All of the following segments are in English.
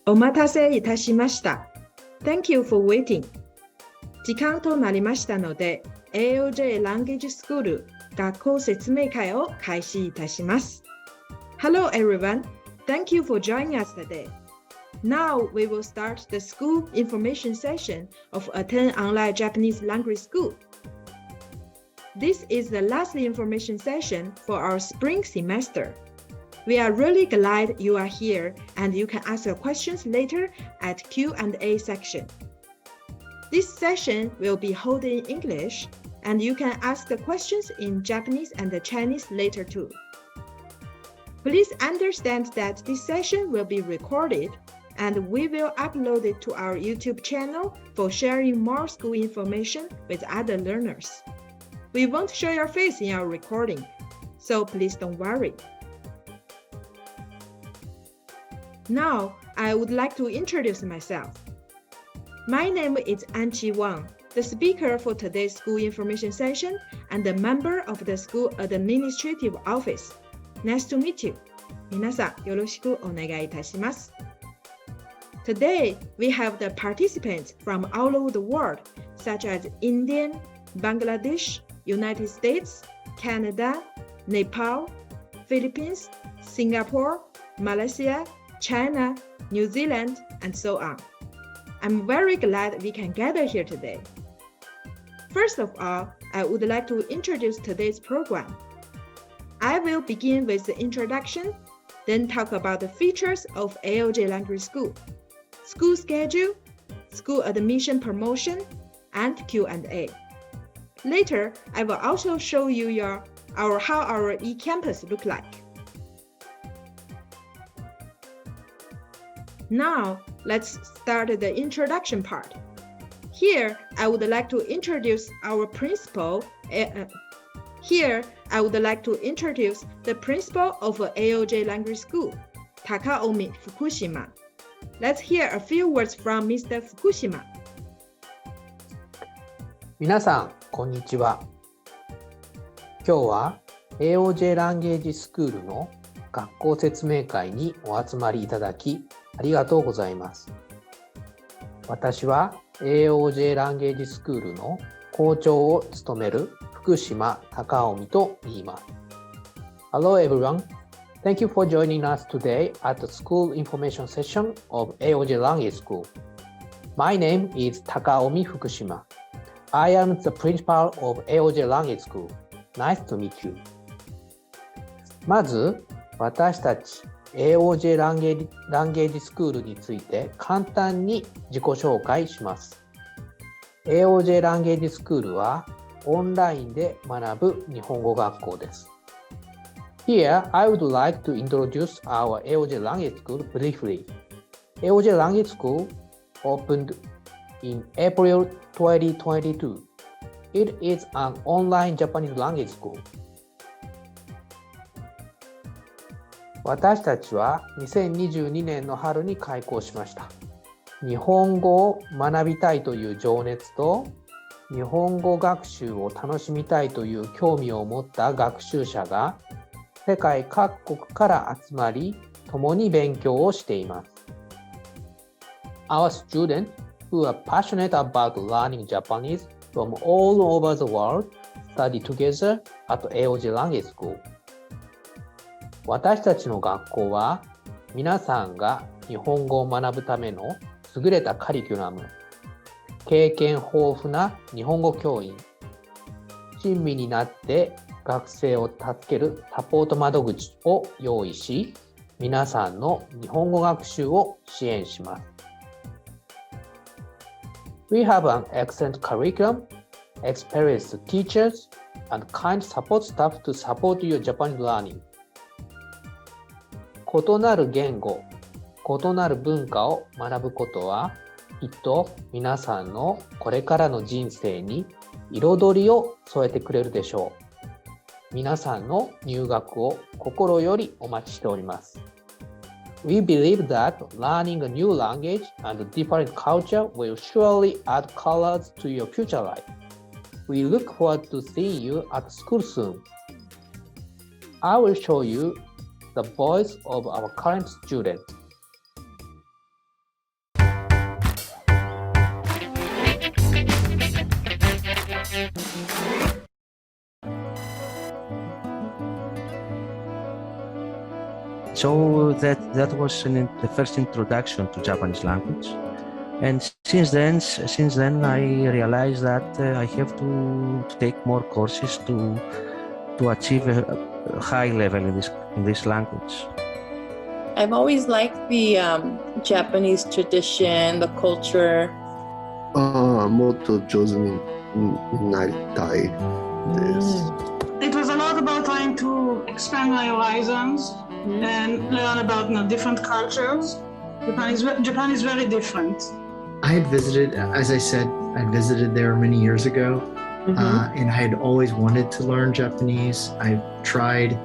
お待たせいたしました。Thank you for waiting. 時間となりましたので、AOJ Language School 学校説明会を開始いたします。Hello everyone. Thank you for joining us today. Now we will start the school information session of Attain Online Japanese Language School. This is the last information session for our spring semester.We are really glad you are here and you can ask your questions later at Q&A section. This session will be held in English and you can ask the questions in Japanese and Chinese later too. Please understand that this session will be recorded and we will upload it to our YouTube channel for sharing more school information with other learners. We won't show your face in our recording, so please don't worry.Now, I would like to introduce myself. My name is Anqi Wang, the speaker for today's school information session and a member of the school administrative office. Nice to meet you. 皆さん、よろしくお願いいたします。Today, we have the participants from all over the world, such as India, Bangladesh, United States, Canada, Nepal, Philippines, Singapore, Malaysia,China, New Zealand, and so on. I'm very glad we can gather here today. First of all, I would like to introduce today's program. I will begin with the introduction, then talk about the features of AOJ Language School, school schedule, school admission promotion, and Q&A. Later, I will also show you how our e-campus look like.Now, let's start the introduction part. Here, I would like to introduce our principal. I would like to introduce the principal of AOJ Language School, Takaomi Fukushima. Let's hear a few words from Mr. Fukushima. 皆さん、こんにちは。今日は AOJ ランゲージスクールの学校説明会にお集まりいただきありがとうございます。私は AOJ ランゲージスクールの校長を務める福島貴臣と言います。Hello everyone. Thank you for joining us today at the school information session of AOJ Language School. My name is Takaomi Fukushima. I am the principal of AOJ Language School. Nice to meet you. まず、私たちAOJ ランゲージスクールについて簡単に自己紹介します。AOJ ランゲージスクールはオンラインで学ぶ日本語学校です。Here, I would like to introduce our AOJ Language School briefly. AOJ Language School opened in April 2022. It is an online Japanese language school.私たちは2022年の春に開校しました。日本語を学びたいという情熱と日本語学習を楽しみたいという興味を持った学習者が世界各国から集まり共に勉強をしています。Our students who are passionate about learning Japanese from all over the world study together at AOJ Language School.私たちの学校は皆さんが日本語を学ぶための優れたカリキュラム、経験豊富な日本語教員、親身になって学生を助けるサポート窓口を用意し、皆さんの日本語学習を支援します。We have an excellent curriculum, experienced teachers, and kind support staff to support your Japanese learning.異なる言語、異なる文化を学ぶことは、きっと皆さんのこれからの人生に彩りを添えてくれるでしょう。皆さんの入学を心よりお待ちしております。We believe that learning a new language and different culture will surely add colors to your future life. We look forward to seeing you at school soon. I will show you the voice of our current student. So that was the first introduction to Japanese language. And since then I realized that I have to take more courses to achieve a high level in this language. I've always liked the Japanese tradition, the culture. もっと上手になりたいです。It was a lot about trying to expand my horizons and learn about different cultures. Japan is very different. I had visited, as I said, I visited there many years ago, and I had always wanted to learn Japanese. I've tried.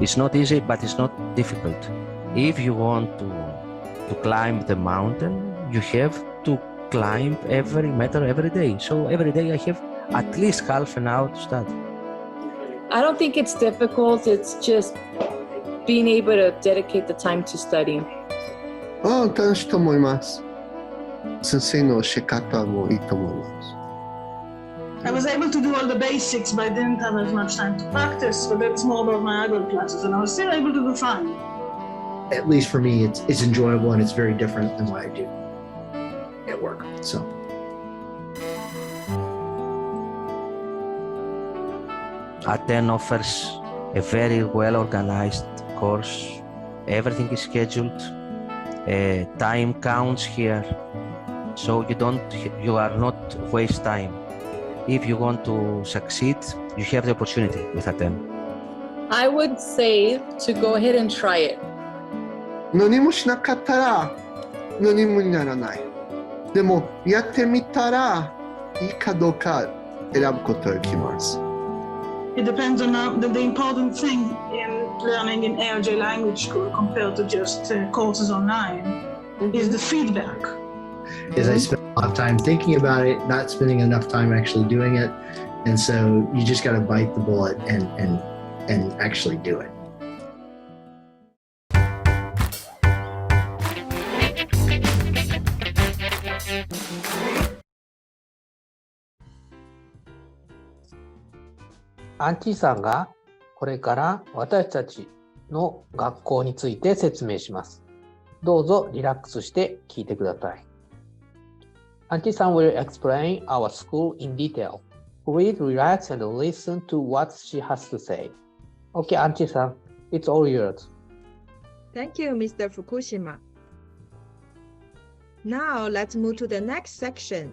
It's not easy, but it's not difficult. If you want to climb the mountain, you have to climb every meter every day. So every day I have at least half an hour to study. I don't think it's difficult. It's just being able to dedicate the time to studying. 楽しいと思います。先生の教え方もいいと思います。I was able to do all the basics, but I didn't have as much time to practice. But that's more about my adult classes, and I was still able to do fine. At least for me, it's enjoyable and it's very different than what I do at work. So. Attain offers a very well-organized course. Everything is scheduled. Time counts here, so you are not waste time. If you want to succeed, you have the opportunity with Attain. I would say to go ahead and try it. 何もしなかったら何もにならない。でもやってみたらいいかどうか選ぶことができます。It depends on the important thing in learning in AOJ language school compared to just courses online is the feedback. Is I spent a lot of time thinking about it, not spending enough time actually doing it, and so you just got to bite the bullet and actually do it. Auntie さんがこれから私たちの学校について説明します。どうぞリラックスして聞いてください。Auntie さん will explain our school in detail. Please relax and listen to what she has to say. Okay, Auntie さん, it's all yours. Thank you, Mr. Fukushima. Now let's move to the next section.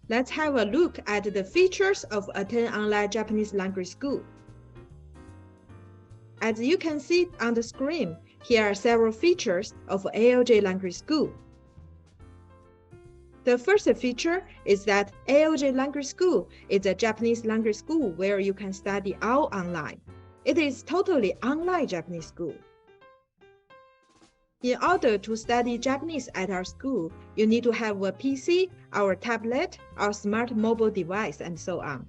Let's have a look at the features of Attain Online Japanese Language School. As you can see on the screen, here are several features of AOJ Language School. The first feature is that AOJ Language School is a Japanese language school where you can study all online. It is totally online Japanese school. In order to study Japanese at our school, you need to have a PC, or tablet, or smart mobile device, and so on.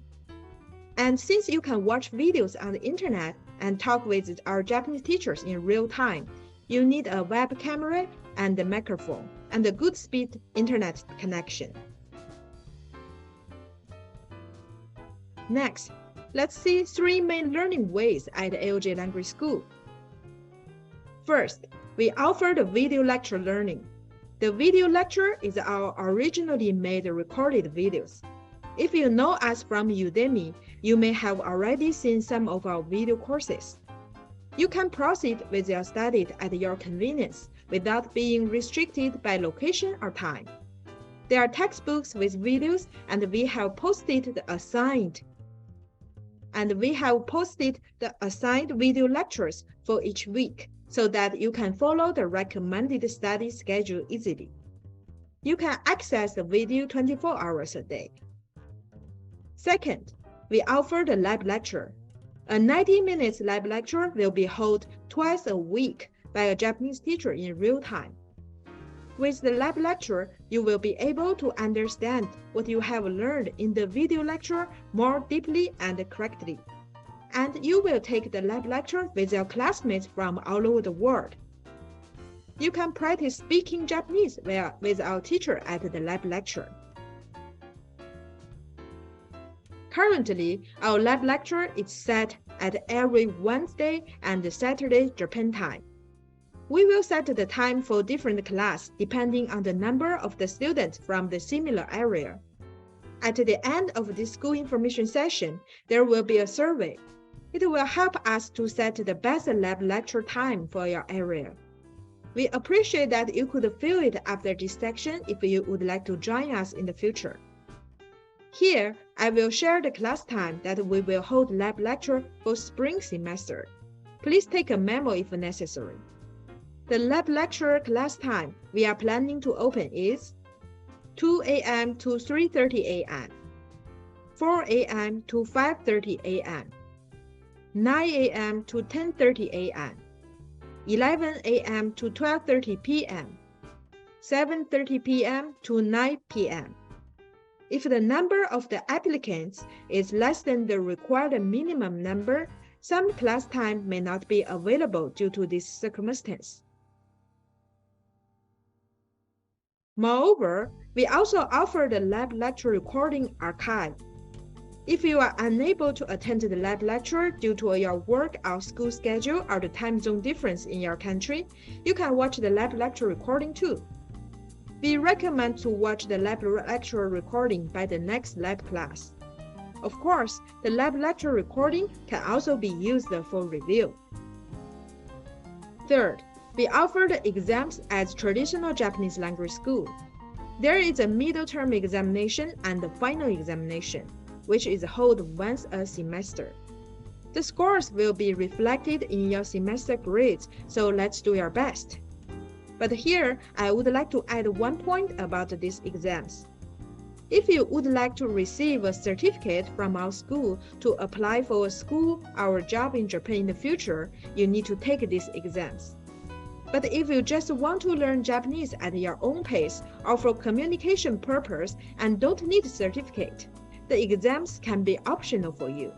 And since you can watch videos on the internet and talk with our Japanese teachers in real time, you need a web camera and a microphone, and a good speed internet connection. Next, let's see 3 main learning ways at AOJ Language School. First, we offer the video lecture learning. The video lecture is our originally made recorded videos. If you know us from Udemy, you may have already seen some of our video courses. You can proceed with your studies at your convenience without being restricted by location or time. There are textbooks with videos, and we have posted the assigned video lectures for each week, so that you can follow the recommended study schedule easily. You can access the video 24 hours a day. Second, we offer the lab lecture. A 90-minute lab lecture will be held twice a week by a Japanese teacher in real time. With the lab lecture, you will be able to understand what you have learned in the video lecture more deeply and correctly. And you will take the lab lecture with your classmates from all over the world. You can practice speaking Japanese with our teacher at the lab lecture. Currently, our lab lecture is set at every Wednesday and Saturday Japan time. We will set the time for different class depending on the number of the students from the similar area. At the end of this school information session, there will be a survey. It will help us to set the best lab lecture time for your area. We appreciate that you could fill it after this section if you would like to join us in the future. Here, I will share the class time that we will hold lab lecture for spring semester. Please take a memo if necessary. The lab lecture class time we are planning to open is 2 a.m. to 3:30 a.m., 4 a.m. to 5:30 a.m., 9 a.m. to 10:30 a.m., 11 a.m. to 12:30 p.m., 7:30 p.m. to 9 p.m. If the number of the applicants is less than the required minimum number, some class time may not be available due to this circumstance. Moreover, we also offer the lab lecture recording archive. If you are unable to attend the lab lecture due to your work or school schedule or the time zone difference in your country, you can watch the lab lecture recording too. We recommend to watch the lab lecture recording by the next lab class. Of course, the lab lecture recording can also be used for review. Third, we offer the exams as traditional Japanese language school. There is a middle term examination and the final examination, which is held once a semester. The scores will be reflected in your semester grades, so let's do your best. But here, I would like to add one point about these exams. If you would like to receive a certificate from our school to apply for a school or a job in Japan in the future, you need to take these exams. But if you just want to learn Japanese at your own pace or for communication purpose and don't need a certificate, the exams can be optional for you.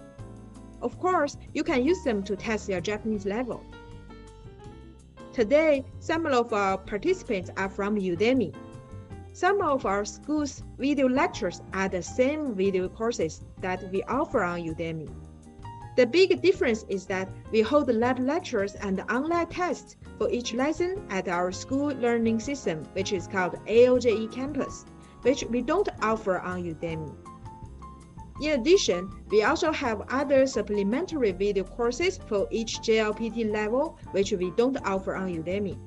Of course, you can use them to test your Japanese level. Today, some of our participants are from Udemy. Some of our school's video lectures are the same video courses that we offer on Udemy. The big difference is that we hold lab lectures and online tests for each lesson at our school learning system, which is called AOJ campus, which we don't offer on Udemy. In addition, we also have other supplementary video courses for each JLPT level, which we don't offer on Udemy.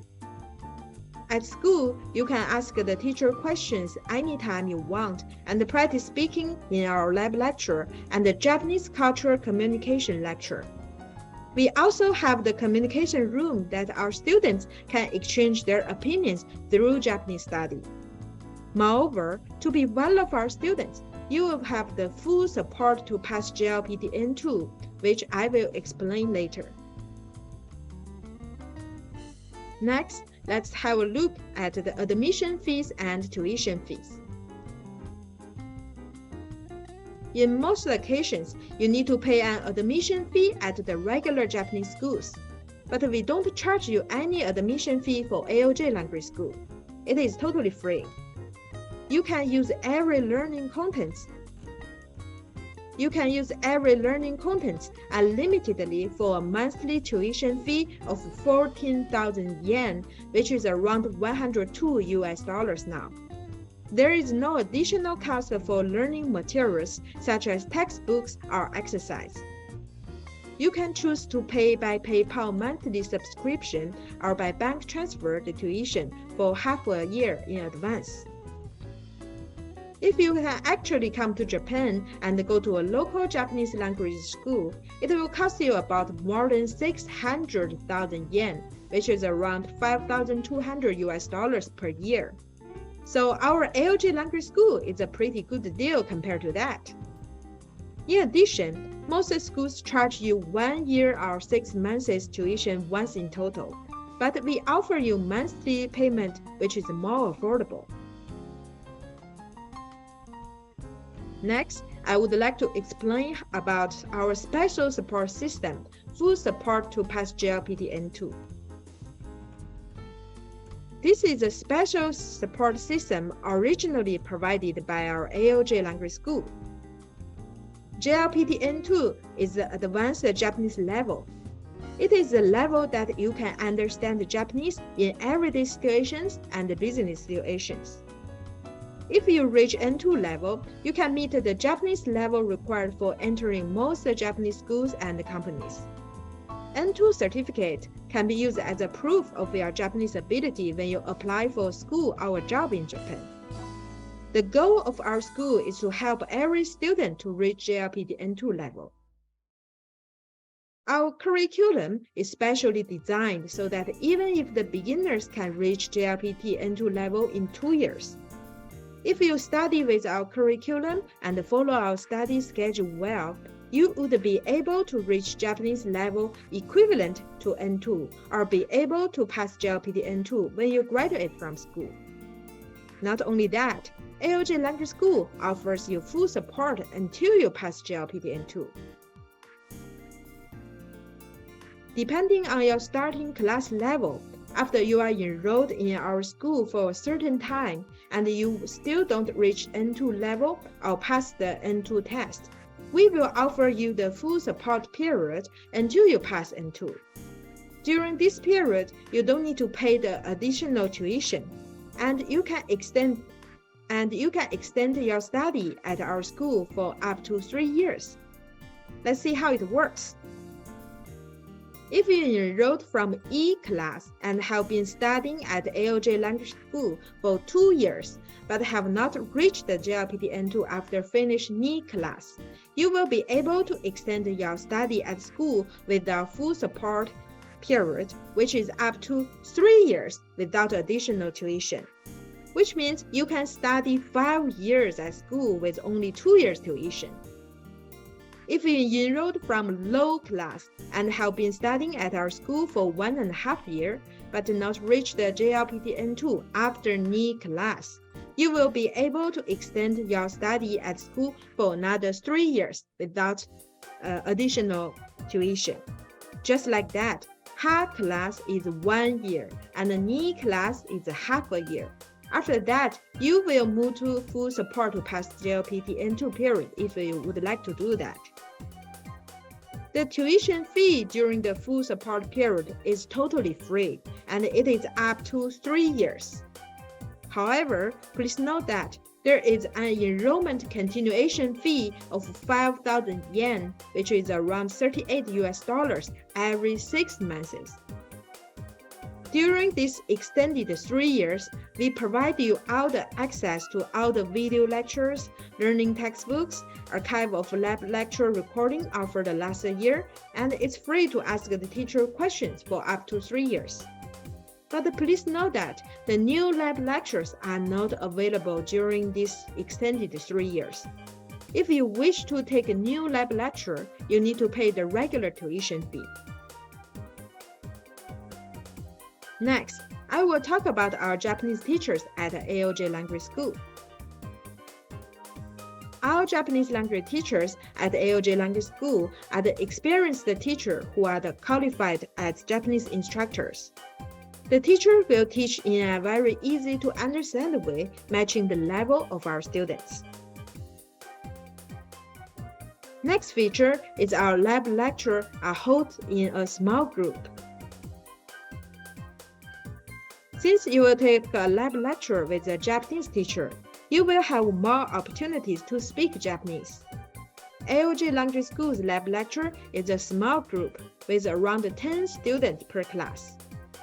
At school, you can ask the teacher questions anytime you want and practice speaking in our lab lecture and the Japanese cultural communication lecture. We also have the communication room that our students can exchange their opinions through Japanese study. Moreover, to be one of our students, you will have the full support to pass JLPT N2, which I will explain later. Next, let's have a look at the admission fees and tuition fees. In most occasions, you need to pay an admission fee at the regular Japanese schools, but we don't charge you any admission fee for AOJ language school. It is totally free. You can use every learning content unlimitedly for a monthly tuition fee of 14,000 yen, which is around $102 now. There is no additional cost for learning materials such as textbooks or exercise. You can choose to pay by PayPal monthly subscription or by bank transfer the tuition for half a year in advance. If you can actually come to Japan and go to a local Japanese language school, it will cost you about more than 600,000 yen, which is around $5,200 per year. So our AOJ language school is a pretty good deal compared to that. In addition, most schools charge you 1 year or 6 months tuition once in total, but we offer you monthly payment, which is more affordable. Next, I would like to explain about our special support system, full support to pass JLPT N2. This is a special support system originally provided by our AOJ language school. JLPT N2 is the advanced Japanese level. It is the level that you can understand Japanese in everyday situations and business situations. If you reach N2 level, you can meet the Japanese level required for entering most Japanese schools and companies. N2 certificate can be used as a proof of your Japanese ability when you apply for a school or a job in Japan. The goal of our school is to help every student to reach JLPT N2 level. Our curriculum is specially designed so that even if the beginners can reach JLPT N2 level in 2 years. If you study with our curriculum and follow our study schedule well, you would be able to reach Japanese level equivalent to N2 or be able to pass JLPT N2 when you graduate from school. Not only that, AOJ Language School offers you full support until you pass JLPT N2. Depending on your starting class level, after you are enrolled in our school for a certain time and you still don't reach N2 level or pass the N2 test, we will offer you the full support period until you pass N2. During this period, you don't need to pay the additional tuition, and you can extend your study at our school for up to 3 years. Let's see how it works. If you enrolled from E class and have been studying at AOJ Language School for 2 years, but have not reached the JLPT N2 after finishing E class, you will be able to extend your study at school with our full support period, which is up to 3 years without additional tuition, which means you can study 5 years at school with only 2 years tuition. If you enrolled from low class and have been studying at our school for 1.5 years, but not reached the JLPT N2 after NE class, you will be able to extend your study at school for another 3 years without additional tuition. Just like that, HA class is 1 year and NE class is half a year. After that, you will move to full support to pass JLPT N2 period if you would like to do that. The tuition fee during the full support period is totally free, and it is up to 3 years. However, please note that there is an enrollment continuation fee of 5,000 yen, which is around $38 every 6 months. During this extended 3 years, we provide you all the access to all the video lectures, learning textbooks, archive of lab lecture recording offered last year, and it's free to ask the teacher questions for up to 3 years. But please note that the new lab lectures are not available during this extended 3 years. If you wish to take a new lab lecture, you need to pay the regular tuition fee. Next, I will talk about our Japanese teachers at AOJ Language School. Our Japanese language teachers at AOJ Language School are the experienced teachers who are qualified as Japanese instructors. The teacher will teach in a very easy to understand way, matching the level of our students. Next feature is our lab lecture are held in a small group. Since you will take a lab lecture with a Japanese teacher, you will have more opportunities to speak Japanese. AOJ Language School's lab lecture is a small group with around 10 students per class.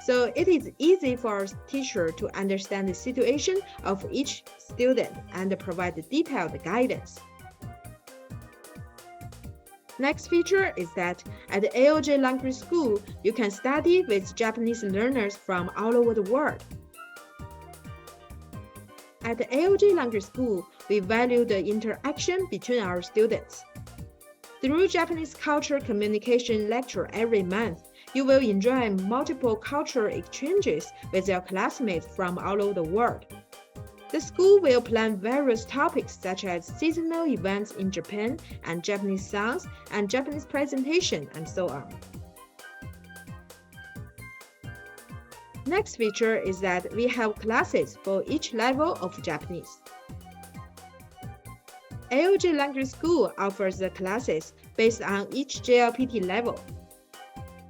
So it is easy for our teacher to understand the situation of each student and provide detailed guidance. Next feature is that at the AOJ Language School, you can study with Japanese learners from all over the world. At the AOJ Language School, we value the interaction between our students. Through Japanese culture communication lecture every month, you will enjoy multiple cultural exchanges with your classmates from all over the world. The school will plan various topics such as seasonal events in Japan and Japanese songs and Japanese presentation and so on. Next feature is that we have classes for each level of Japanese. AOJ Language School offers the classes based on each JLPT level.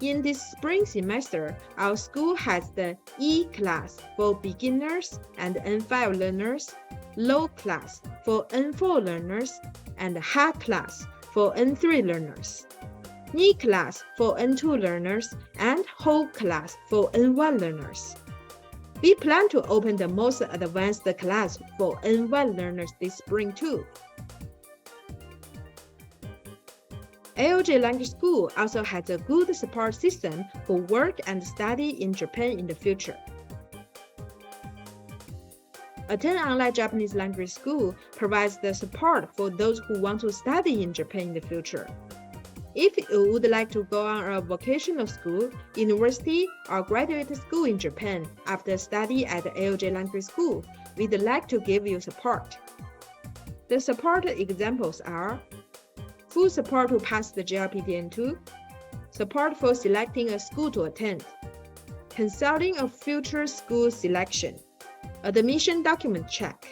In this spring semester, our school has the E class for beginners and N5 learners, Low class for N4 learners, and High class for N3 learners, Knee class for N2 learners, and Whole class for N1 learners. We plan to open the most advanced class for N1 learners this spring too. AOJ Language School also has a good support system for work and study in Japan in the future. Attain Online Japanese Language School provides the support for those who want to study in Japan in the future. If you would like to go on a vocational school, university, or graduate school in Japan after study at AOJ Language School, we'd like to give you support. The support examples are full support to pass the JLPT N2, support for selecting a school to attend, consulting of future school selection, admission document check.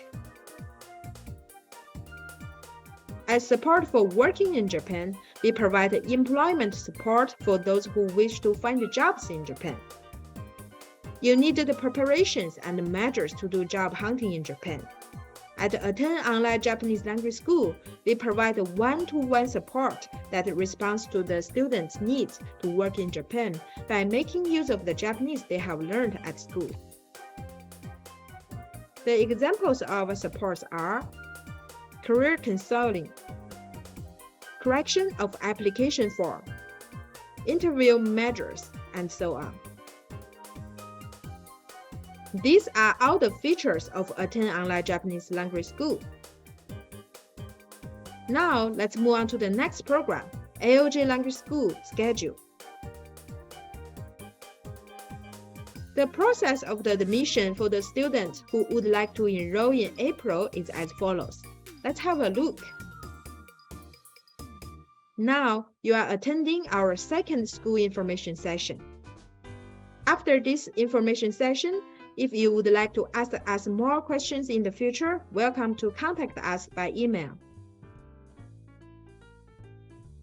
As support for working in Japan, we provide employment support for those who wish to find jobs in Japan. You need the preparations and measures to do job hunting in Japan. At Attain Online Japanese Language School, we provide one-to-one support that responds to the students' needs to work in Japan by making use of the Japanese they have learned at school. The examples of supports are career consulting, correction of application form, interview measures, and so on. These are all the features of Attain Online Japanese Language School. Now, let's move on to the next program, AOJ Language School schedule. The process of the admission for the students who would like to enroll in April is as follows. Let's have a look. Now, you are attending our second school information session. After this information session, if you would like to ask us more questions in the future, welcome to contact us by email.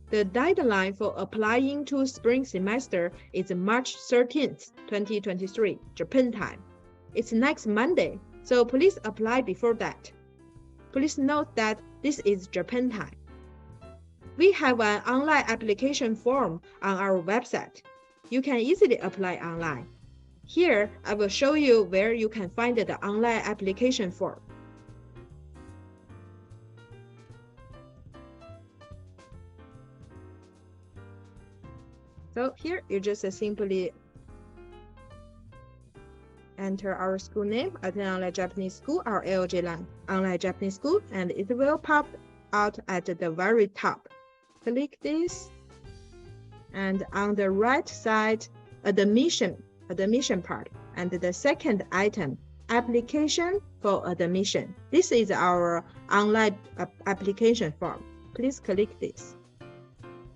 The deadline for applying to spring semester is March 13th, 2023, Japan time. It's next Monday, so please apply before that. Please note that this is Japan time. We have an online application form on our website. You can easily apply online. Here, I will show you where you can find the online application form. So here, you just simply enter our school name, Attain Online Japanese School, or AOJ Online Japanese School, and it will pop out at the very top. Click this, and on the right side, admission part, and the second item, application for admission. This is our online application form. Please click this.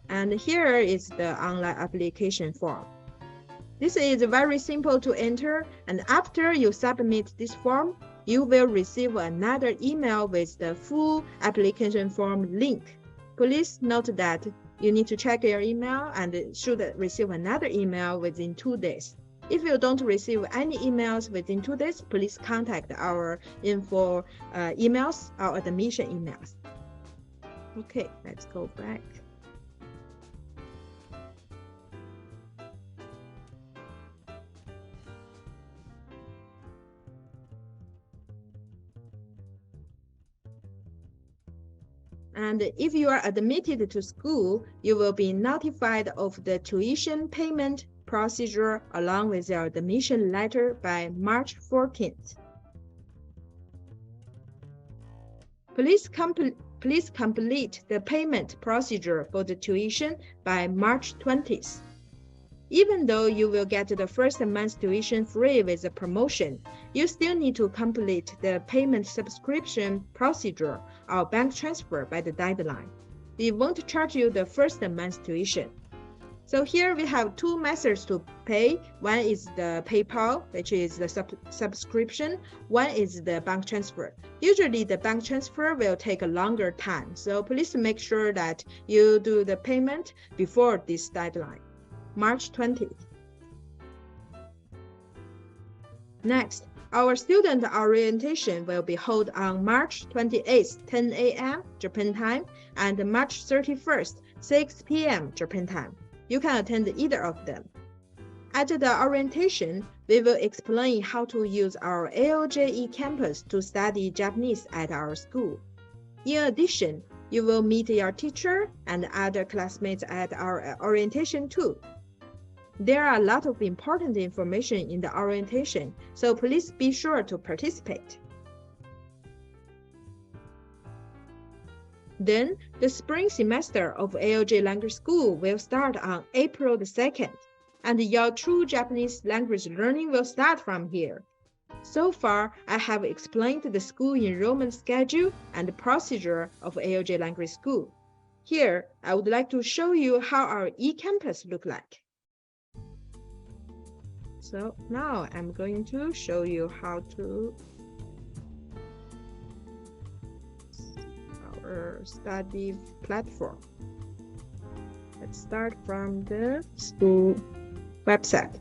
And here is the online application form. This is very simple to enter, and after you submit this form, you will receive another email with the full application form link. Please note that you need to check your email and should receive another email within 2 days. If you don't receive any emails within 2 days, please contact our info emails or admission emails. Okay, let's go back. And if you are admitted to school, you will be notified of the tuition payment procedure along with your admission letter by March 14th. Please complete the payment procedure for the tuition by March 20th. Even though you will get the first month's tuition free with a promotion, you still need to complete the payment subscription procedure or bank transfer by the deadline. We won't charge you the first month's tuition. So here we have two methods to pay. One is the PayPal, which is the subscription. One is the bank transfer. Usually the bank transfer will take a longer time. So please make sure that you do the payment before this deadline, March 20th. Next, our student orientation will be held on March 28th, 10 a.m. Japan time, and March 31st, 6 p.m. Japan time. You can attend either of them. At the orientation, we will explain how to use our AOJ campus to study Japanese at our school. In addition, you will meet your teacher and other classmates at our orientation too. There are a lot of important information in the orientation, so please be sure to participate. Then, the spring semester of AOJ Language School will start on April the 2nd, and your true Japanese language learning will start from here. So far, I have explained the school enrollment schedule and the procedure of AOJ Language School. Here, I would like to show you how our e-campus look like. So now I'm going to show you how to our study platform. Let's start from the school website.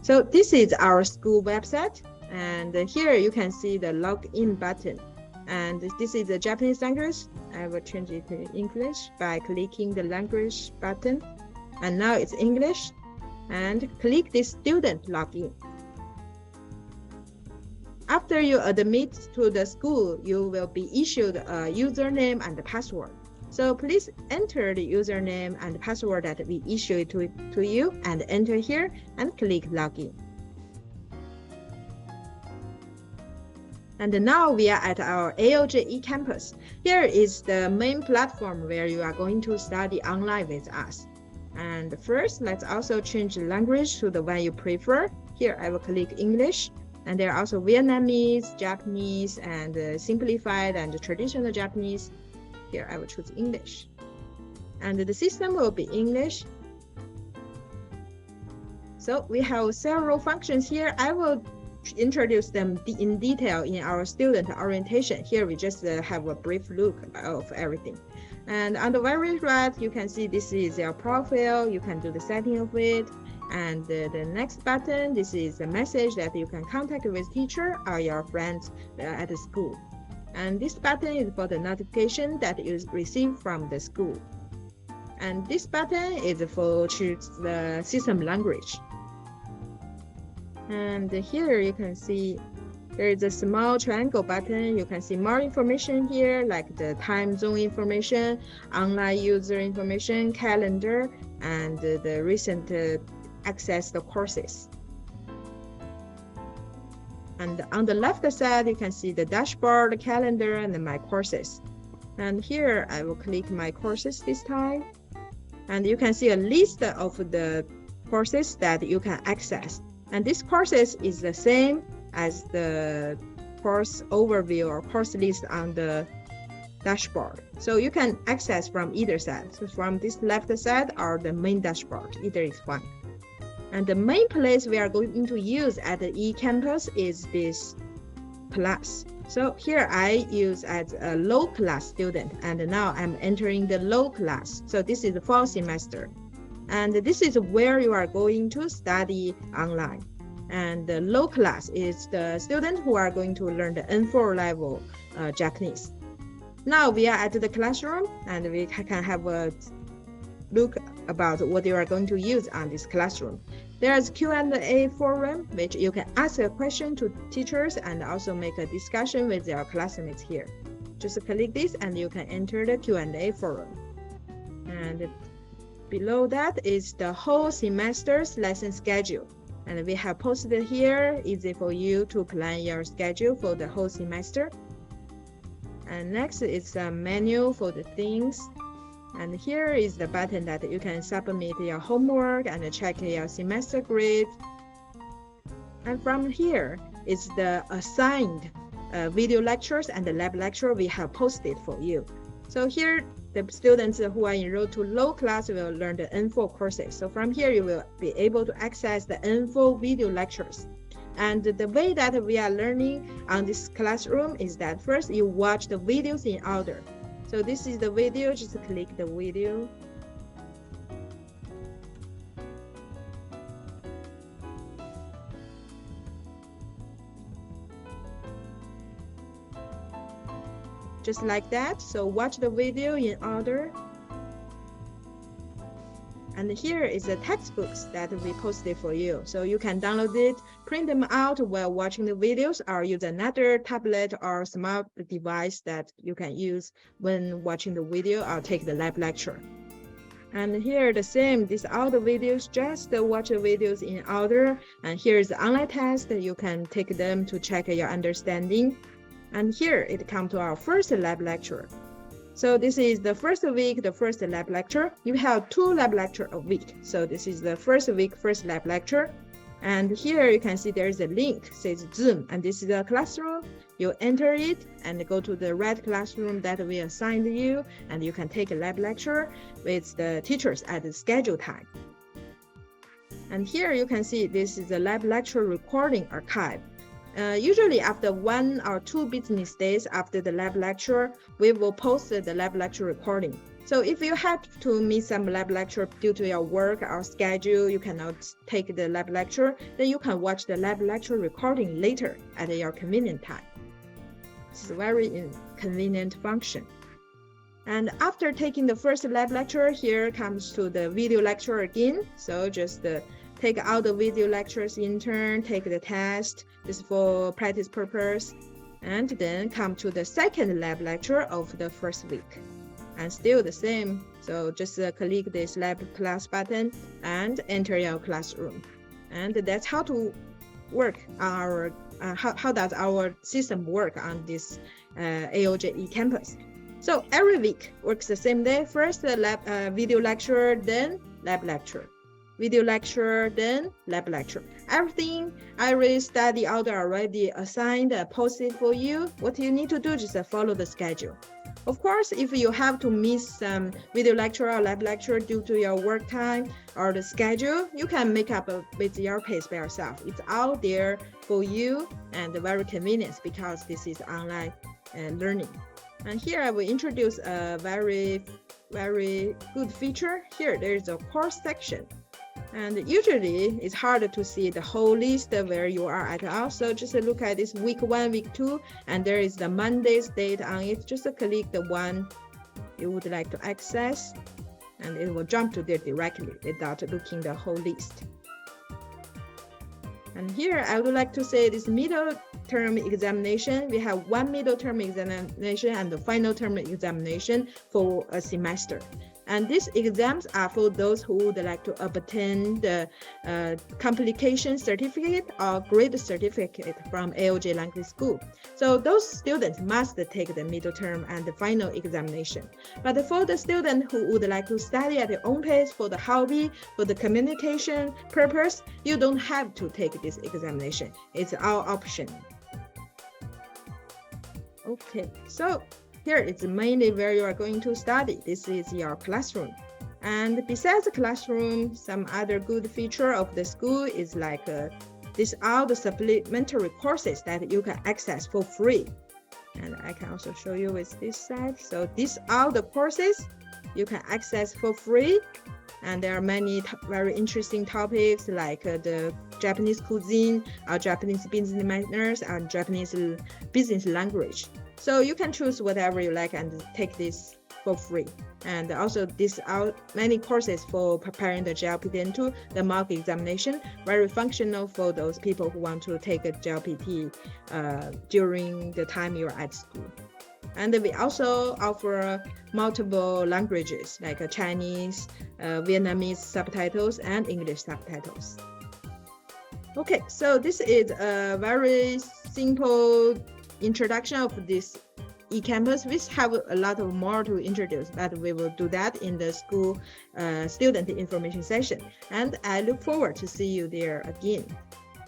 So this is our school website, and here you can see the login button. And this is the Japanese language. I will change it to English by clicking the language button. And now it's English. And click this student login. After you admit to the school, you will be issued a username and password. So please enter the username and password that we issued to you and enter here and click login. And now we are at our AOJ eCampus. Here is the main platform where you are going to study online with us. And first, let's also change the language to the one you prefer. Here I will click English. And there are also Vietnamese, Japanese, and simplified and traditional Japanese. Here I will choose English. And the system will be English. So we have several functions here. I will introduce them in detail in our student orientation. Here we just have a brief look of everything. And on the very right, you can see this is your profile. You can do the setting of it. And the next button, this is a message that you can contact with teacher or your friends at the school. And this button is for the notification that you receive from the school. And this button is for choose the system language. And here you can see there is a small triangle button. You can see more information here, like the time zone information, online user information, calendar, and the recent access the courses. And on the left side, you can see the dashboard, the calendar, and my courses. And here I will click my courses this time. And you can see a list of the courses that you can access. And this courses is the same as the course overview or course list on the dashboard. So you can access from either side. So from this left side or the main dashboard, either is fine. And the main place we are going to use at the eCampus is this class. So here I use as a low class student, and now I'm entering the low class. So this is the fall semester. And this is where you are going to study online. And the low class is the student who are going to learn the N4 level Japanese. Now we are at the classroom, and we can have a look about what you are going to use on this classroom. There's Q&A forum, which you can ask a question to teachers and also make a discussion with your classmates here. Just click this and you can enter the Q&A forum. And below that is the whole semester's lesson schedule. And we have posted here, easy for you to plan your schedule for the whole semester. And next is a menu for the things. And here is the button that you can submit your homework and check your semester grade. And from here is the assigned video lectures and the lab lecture we have posted for you. So here the students who are enrolled to low class will learn the N4 courses. So from here, you will be able to access the N4 video lectures. And the way that we are learning on this classroom is that first you watch the videos in order. So this is the video, just click the video. Just like that. So watch the video in order. And here is the textbooks that we posted for you. So you can download it, print them out while watching the videos, or use another tablet or smart device that you can use when watching the video or take the live lecture. And here the same, these are all the videos, just watch the videos in order. And here is the online test. You can take them to check your understanding. And here it comes to our first lab lecture. So this is the first week, the first lab lecture. You have 2 lab lecture a week. So this is the first week, first lab lecture. And here you can see there is a link, says Zoom, and this is the classroom. You enter it and go to the red classroom that we assigned you, and you can take a lab lecture with the teachers at the scheduled time. And here you can see this is the lab lecture recording archive. Usually after 1 or 2 business days after the lab lecture, we will post the lab lecture recording. So if you have to miss some lab lecture due to your work or schedule, you cannot take the lab lecture, then you can watch the lab lecture recording later at your convenient time. This is a very convenient function. And after taking the first lab lecture, here comes to the video lecture again. So just take out the video lectures in turn, take the test. This is for practice purpose. And then come to the second lab lecture of the first week. And still the same. So just click this lab class button and enter your classroom. And that's how to work our, how does our system work on this AOJ e-campus. So every week works the same day. First video lecture, then lab lecture. Video lecture, then lab lecture. Everything I already study out already assigned, posted for you. What you need to do is just follow the schedule. Of course, if you have to miss some video lecture or lab lecture due to your work time or the schedule, you can make up with your pace by yourself. It's out there for you and very convenient because this is online learning. And here I will introduce a very good feature. Here there is a course section. And usually it's hard to see the whole list where you are at all. So just look at this week 1, week 2, and there is the Monday's date on it. Just click the one you would like to access, and it will jump to there directly without looking the whole list. And here I would like to say this middle term examination. We have 1 middle term examination and the final term examination for a semester. And these exams are for those who would like to obtain the complication certificate or grade certificate from AOJ Language School. So those students must take the middle term and the final examination. But for the student who would like to study at their own pace for the hobby, for the communication purpose, you don't have to take this examination. It's our option. Okay, so here is mainly where you are going to study. This is your classroom. And besides the classroom, some other good feature of the school is like these are the supplementary courses that you can access for free. And I can also show you with this side. So these are the courses you can access for free. And there are many very interesting topics like the Japanese cuisine, or Japanese business manners, and Japanese business language. So you can choose whatever you like and take this for free. And also these are many courses for preparing the JLPT N2, the mock examination, very functional for those people who want to take a JLPT during the time you're at school. And we also offer multiple languages like Chinese, Vietnamese subtitles, and English subtitles. Okay, so this is a very simple introduction of this e-campus. We have a lot of more to introduce, but we will do that in the school student information session. And I look forward to see you there again.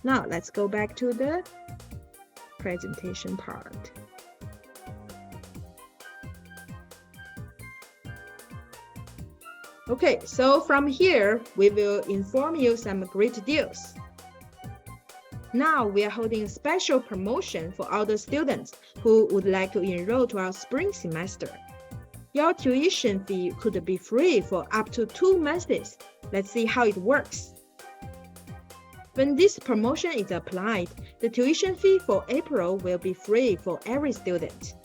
Now let's go back to the presentation part. Okay, so from here, we will inform you some great deals. Now we are holding a special promotion for all the students who would like to enroll to our spring semester. Your tuition fee could be free for up to 2 months. Let's see how it works. When this promotion is applied, the tuition fee for April will be free for every student.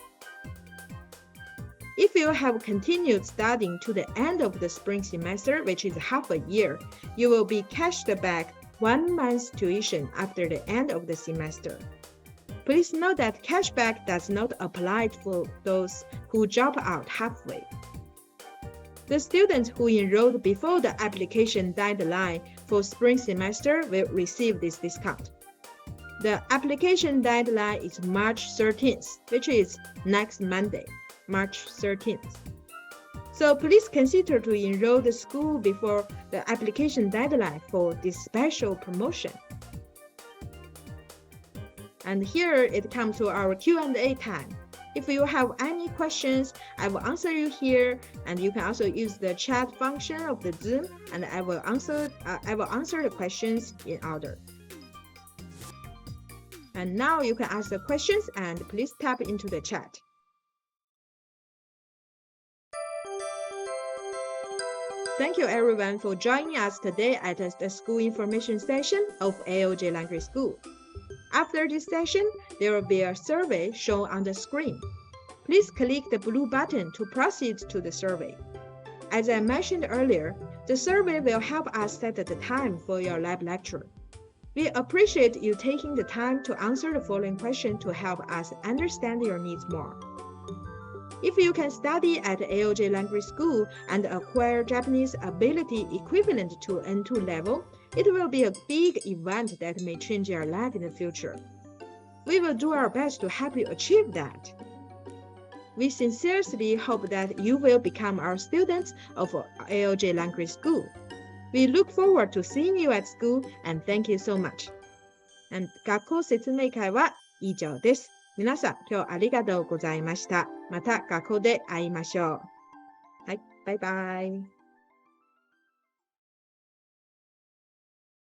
If you have continued studying to the end of the spring semester, which is half a year, you will be cashed back 1 month's tuition after the end of the semester. Please note that cashback does not apply for those who drop out halfway. The students who enrolled before the application deadline for spring semester will receive this discount. The application deadline is March 13th, which is next Monday, March 13th. So please consider to enroll the school before the application deadline for this special promotion. And here it comes to our Q&A time. If you have any questions, I will answer you here, and you can also use the chat function of the Zoom, and I will answer the questions in order. And now you can ask the questions, and please tap into the chat. Thank you everyone for joining us today at the school information session of AOJ Language School. After this session, there will be a survey shown on the screen. Please click the blue button to proceed to the survey. As I mentioned earlier, the survey will help us set the time for your lab lecture. We appreciate you taking the time to answer the following question to help us understand your needs more. If you can study at AOJ Language School and acquire Japanese ability equivalent to N2 level, it will be a big event that may change your life in the future. We will do our best to help you achieve that. We sincerely hope that you will become our students of AOJ Language School. We look forward to seeing you at school, and thank you so much. And 学校説明会は以上です。皆さん、今日ありがとうございました。また学校で会いましょう。はい、バイバイ。